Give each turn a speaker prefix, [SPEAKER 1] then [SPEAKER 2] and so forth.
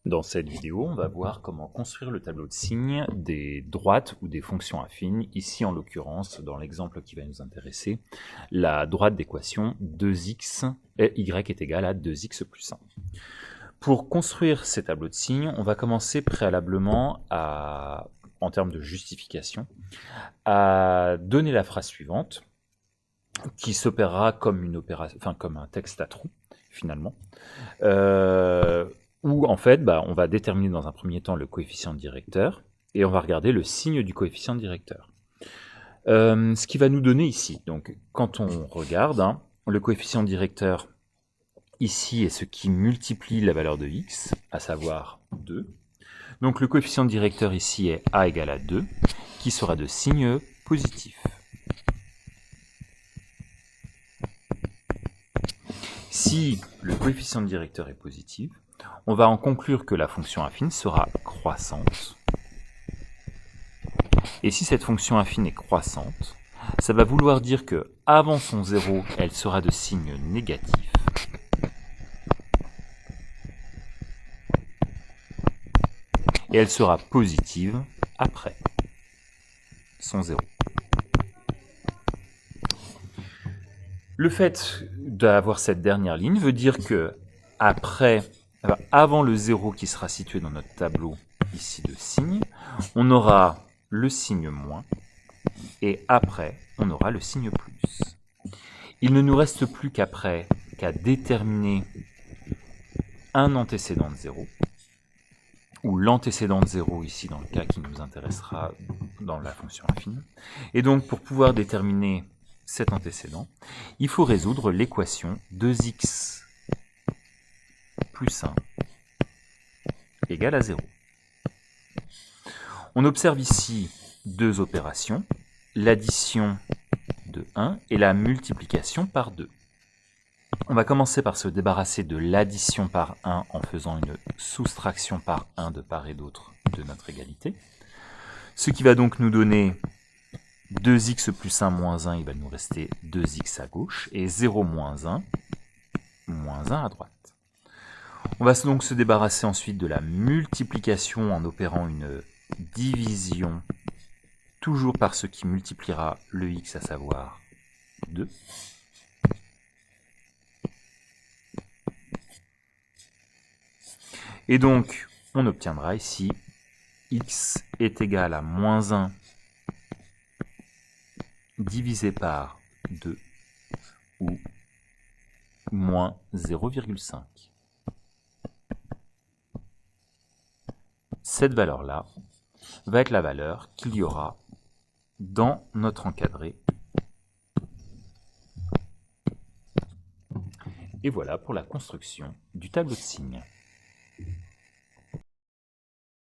[SPEAKER 1] Dans cette vidéo, on va voir comment construire le tableau de signes des droites ou des fonctions affines. Ici, en l'occurrence, dans l'exemple qui va nous intéresser, la droite d'équation 2x et y est égal à 2x plus 1. Pour construire ces tableaux de signes, on va commencer préalablement en termes de justification, à donner la phrase suivante, qui s'opérera comme une opération, comme un texte à trous, finalement. Où en fait, on va déterminer dans un premier temps le coefficient directeur, et on va regarder le signe du coefficient directeur. Ce qui va nous donner ici, donc quand on regarde, le coefficient directeur ici est ce qui multiplie la valeur de x, à savoir 2. Donc le coefficient directeur ici est a égale à 2, qui sera de signe positif. Si le coefficient directeur est positif, on va en conclure que la fonction affine sera croissante. Et si cette fonction affine est croissante, ça va vouloir dire que avant son 0, elle sera de signe négatif. Et elle sera positive après son 0. Le fait d'avoir cette dernière ligne veut dire que avant le 0 qui sera situé dans notre tableau ici de signes, on aura le signe moins, et après, on aura le signe plus. Il ne nous reste plus qu'à déterminer un antécédent de 0, ou l'antécédent de 0 ici dans le cas qui nous intéressera dans la fonction affine. Et donc, pour pouvoir déterminer cet antécédent, il faut résoudre l'équation 2x plus 1 égale à 0. On observe ici deux opérations, l'addition de 1 et la multiplication par 2. On va commencer par se débarrasser de l'addition par 1 en faisant une soustraction par 1 de part et d'autre de notre égalité. Ce qui va donc nous donner 2x plus 1 moins 1, il va nous rester 2x à gauche, et 0 moins 1, moins 1 à droite. On va donc se débarrasser ensuite de la multiplication en opérant une division, toujours par ce qui multipliera le x, à savoir 2. Et donc, on obtiendra ici x est égal à moins 1 divisé par 2, ou moins 0,5. Cette valeur-là va être la valeur qu'il y aura dans notre encadré. Et voilà pour la construction du tableau de signes.